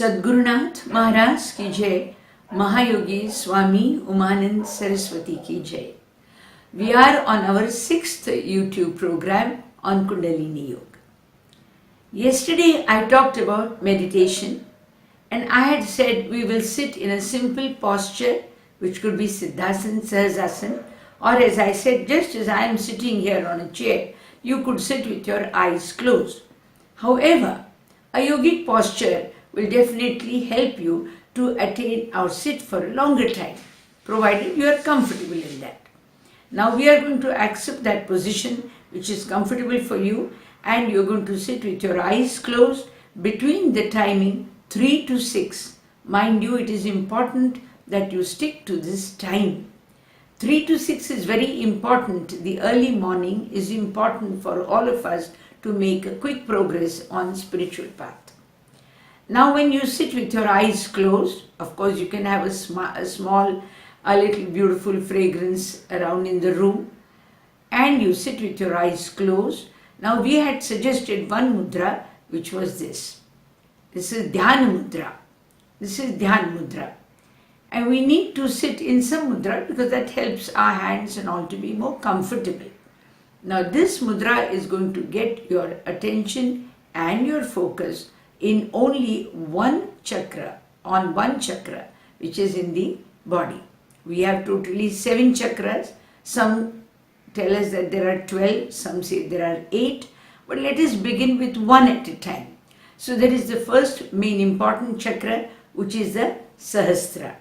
सद्गुरुनाथ महाराज की जय, Mahayogi Swami Umanand Saraswati ki jai. We are on our 6th YouTube program on Kundalini Yoga. Yesterday I talked about meditation and I had said we will sit in a simple posture which could be Siddhasana, Sahasrasana, or as I said, just as I am sitting here on a chair, you could sit with your eyes closed. However, a yogic posture will definitely help you to attain or sit for a longer time, provided you are comfortable in that. Now we are going to accept that position which is comfortable for you, and you are going to sit with your eyes closed between the timing 3 to 6. Mind you, it is important that you stick to this time. 3 to 6 is very important. The early morning is important for all of us to make a quick progress on spiritual path. Now when you sit with your eyes closed, of course you can have a little beautiful fragrance around in the room, and you sit with your eyes closed. Now we had suggested one mudra, which was this. This is Dhyana mudra. This is Dhyana mudra. And we need to sit in some mudra because that helps our hands and all to be more comfortable. Now this mudra is going to get your attention and your focus in only one chakra, which is in the body. We have totally 7 chakras. Some tell us that there are 12, some say there are 8, but let us begin with one at a time. So there is the first main important chakra, which is the Sahasrara.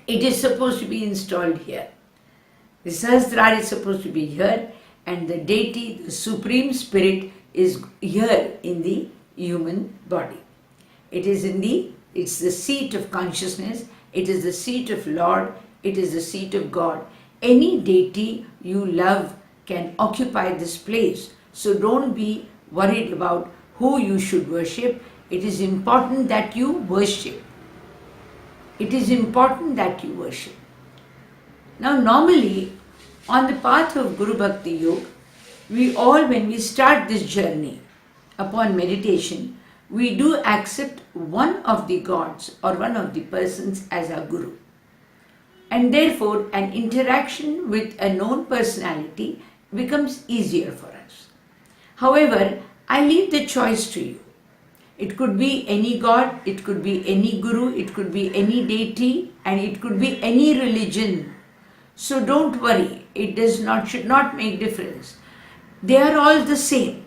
It is supposed to be installed here. The Sahasrara is supposed to be here, and the deity, the Supreme Spirit, is here in the human body. It's the seat of consciousness, it is the seat of Lord, it is the seat of God. Any deity you love can occupy this place. So don't be worried about who you should worship. It is important that you worship. It is important that you worship. Now normally on the path of Guru Bhakti Yoga, when we start this journey upon meditation, we do accept one of the gods or one of the persons as our Guru. And therefore, an interaction with a known personality becomes easier for us. However, I leave the choice to you. It could be any god, it could be any Guru, it could be any deity, and it could be any religion. So don't worry, should not make difference. They are all the same.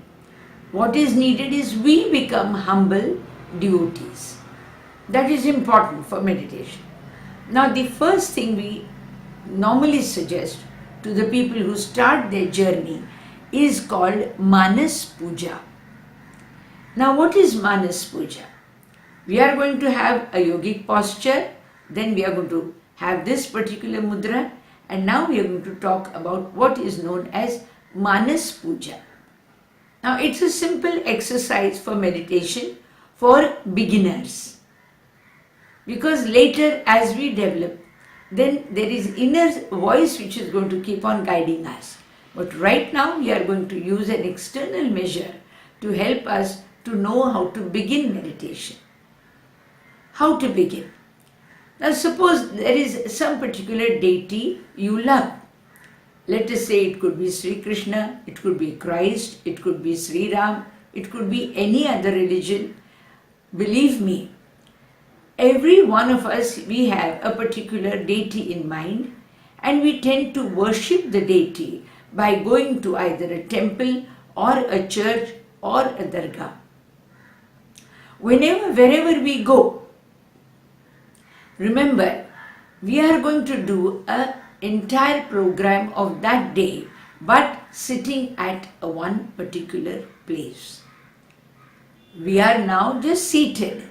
What is needed is we become humble devotees. That is important for meditation. Now the first thing we normally suggest to the people who start their journey is called Manas Puja. Now what is Manas Puja? We are going to have a yogic posture, then we are going to have this particular mudra, and now we are going to talk about what is known as Manas Puja. Now it's a simple exercise for meditation for beginners, because later as we develop, then there is inner voice which is going to keep on guiding us. But right now we are going to use an external measure to help us to know how to begin meditation. How to begin? Now suppose there is some particular deity you love. Let us say it could be Sri Krishna, it could be Christ, it could be Sri Ram, it could be any other religion. Believe me, every one of us, we have a particular deity in mind, and we tend to worship the deity by going to either a temple or a church or a dargah. Wherever we go, remember, we are going to do an entire program of that day, but sitting at one particular place. We are now just seated,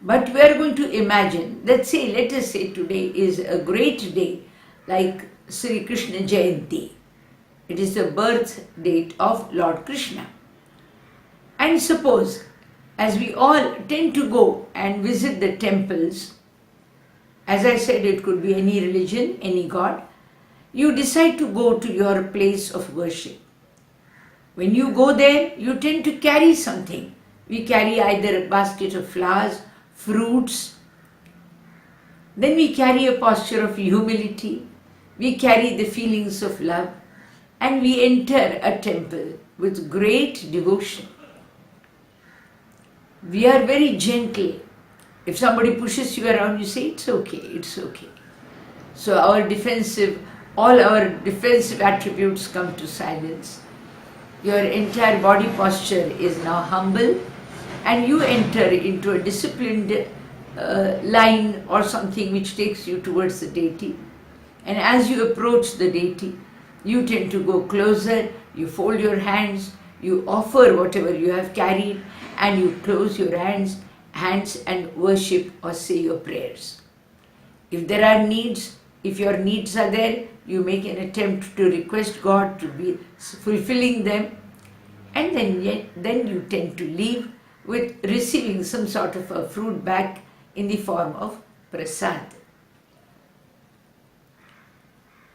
but we are going to imagine, let us say today is a great day like Sri Krishna Jayanti. It is the birth date of Lord Krishna. And suppose, as we all tend to go and visit the temples, as I said, it could be any religion, any god, you decide to go to your place of worship. When you go there, you tend to carry something. We carry either a basket of flowers, fruits. Then we carry a posture of humility. We carry the feelings of love. And we enter a temple with great devotion. We are very gentle. If somebody pushes you around, you say, it's okay, it's okay. So all our defensive attributes come to silence. Your entire body posture is now humble, and you enter into a disciplined line or something which takes you towards the deity. And as you approach the deity, you tend to go closer, you fold your hands, you offer whatever you have carried, and you close your hands and worship or say your prayers. If there are needs, if your needs are there, you make an attempt to request God to be fulfilling them, and then you tend to leave with receiving some sort of a fruit back in the form of prasad.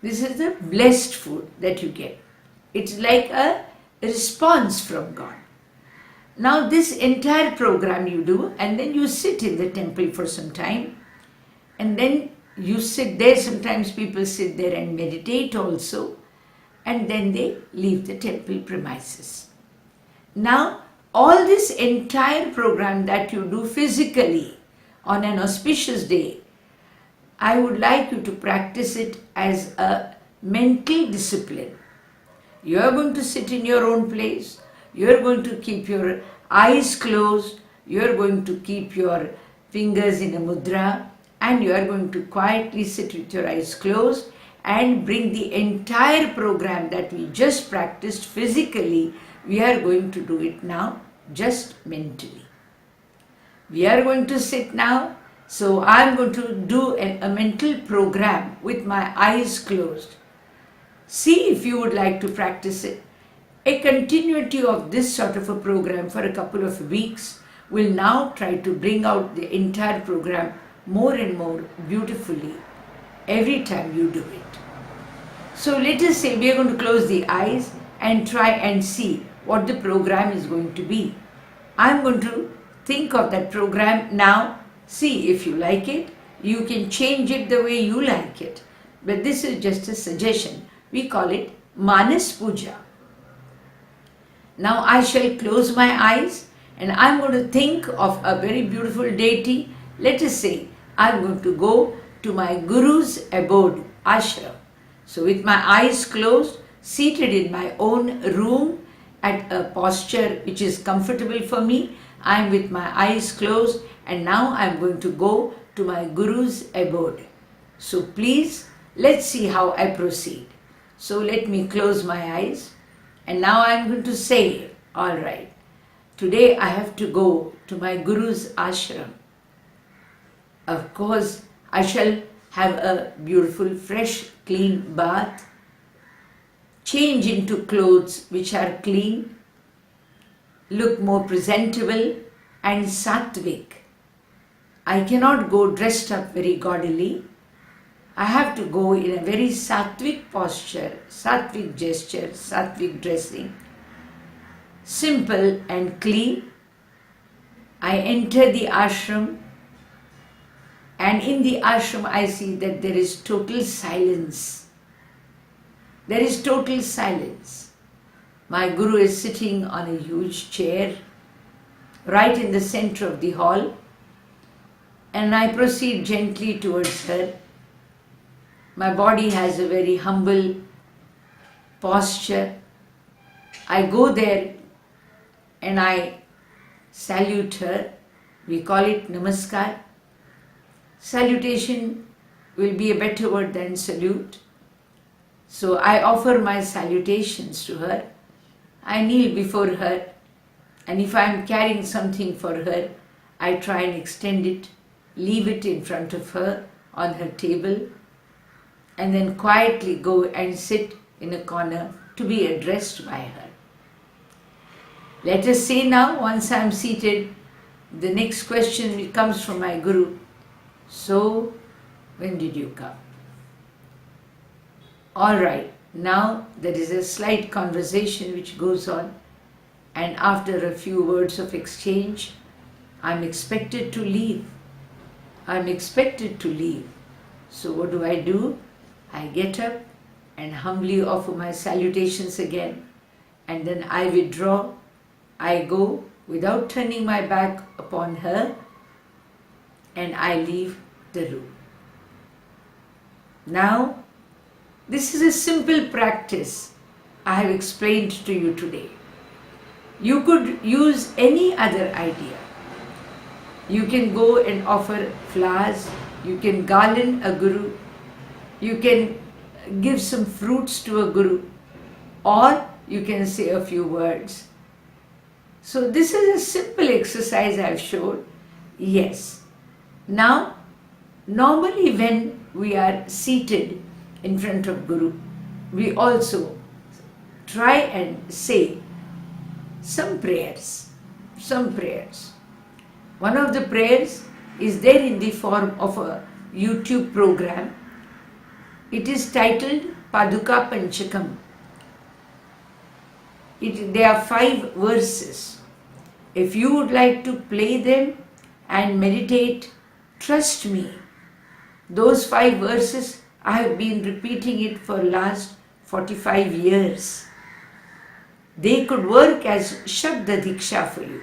This is the blessed food that you get. It's like a response from God. Now this entire program you do, and then you sit in the temple for some time, and then you sit there. Sometimes people sit there and meditate also, and then they leave the temple premises. Now all this entire program that you do physically on an auspicious day, I would like you to practice it as a mental discipline. You are going to sit in your own place. You are going to keep your eyes closed. You are going to keep your fingers in a mudra, and you are going to quietly sit with your eyes closed and bring the entire program that we just practiced physically. We are going to do it now just mentally. We are going to sit now. So I am going to do a mental program with my eyes closed. See if you would like to practice it. A continuity of this sort of a program for a couple of weeks will now try to bring out the entire program more and more beautifully every time you do it. So let us say we are going to close the eyes and try and see what the program is going to be. I am going to think of that program now. See if you like it. You can change it the way you like it. But this is just a suggestion. We call it Manas Puja. Now I shall close my eyes and I'm going to think of a very beautiful deity. Let us say I'm going to go to my Guru's abode, ashram. So with my eyes closed, seated in my own room at a posture which is comfortable for me, I am with my eyes closed, and now I am going to go to my Guru's abode. So please, let's see how I proceed. So let me close my eyes, and now I am going to say, all right, today I have to go to my Guru's ashram. Of course, I shall have a beautiful, fresh, clean bath, change into clothes which are clean, look more presentable and sattvic. I cannot go dressed up very gaudily. I have to go in a very sattvic posture, sattvic gesture, sattvic dressing, simple and clean. I enter the ashram, and in the ashram I see that there is total silence. There is total silence. My Guru is sitting on a huge chair right in the center of the hall, and I proceed gently towards her. My body has a very humble posture. I go there and I salute her. We call it namaskar. Salutation will be a better word than salute. So I offer my salutations to her. I kneel before her, and if I am carrying something for her, I try and extend it, leave it in front of her on her table, and then quietly go and sit in a corner to be addressed by her. Let us say now, once I am seated, the next question comes from my Guru. So, when did you come? All right, now there is a slight conversation which goes on, and after a few words of exchange, I'm expected to leave. I'm expected to leave. So what do? I get up and humbly offer my salutations again, and then I withdraw. I go without turning my back upon her, and I leave the room. Now, this is a simple practice I have explained to you today. You could use any other idea. You can go and offer flowers, you can garland a guru, you can give some fruits to a guru, or you can say a few words. So this is a simple exercise I have shown. Yes. Now, normally when we are seated in front of Guru, we also try and say some prayers. One of the prayers is there in the form of a YouTube program. It is titled Paduka Panchakam. There are 5 verses. If you would like to play them and meditate, trust me, those 5 verses, I have been repeating it for last 45 years. They could work as Shabda Diksha for you.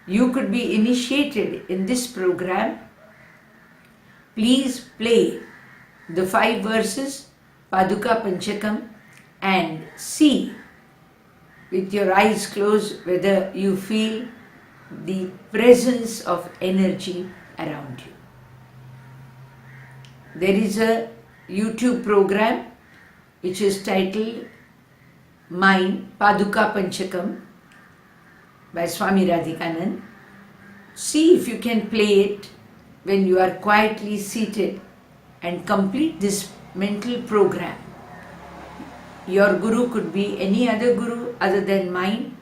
You could be initiated in this program. Please play the 5 verses, Paduka Panchakam, and see with your eyes closed whether you feel the presence of energy around you. There is a YouTube program which is titled Mine Paduka Panchakam by Swami Radhikanand. See if you can play it when you are quietly seated and complete this mental program. Your guru could be any other guru other than mine.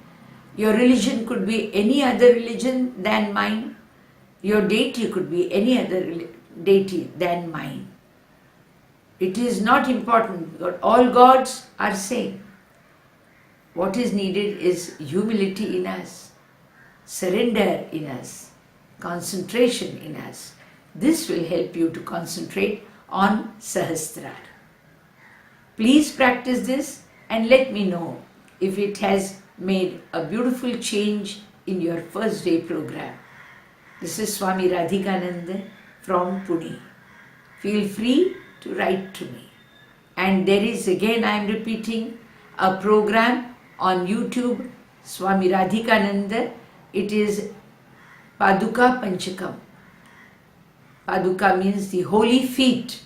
Your religion could be any other religion than mine. Your deity could be any other deity than mine. It is not important because all gods are same. What is needed is humility in us, surrender in us, concentration in us. This will help you to concentrate on Sahasrara. Please practice this and let me know if it has made a beautiful change in your first day program. This is Swami Radhikananda from Pune. Feel free to write to me. And there is, again I am repeating, a program on YouTube, Swami Radhikananda. It is Paduka Panchakam. Paduka means the holy feet,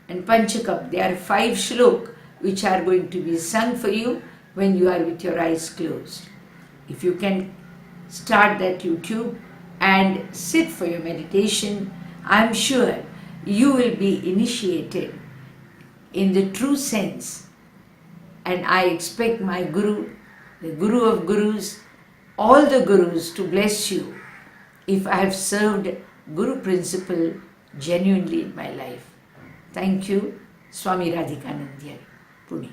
and Panchakam, there are 5 shlok which are going to be sung for you when you are with your eyes closed. If you can start that YouTube and sit for your meditation, I am sure you will be initiated in the true sense. And I expect my Guru, the Guru of Gurus, all the Gurus to bless you if I have served Guru principle genuinely in my life. Thank you, Swami Radhikananda, Pune.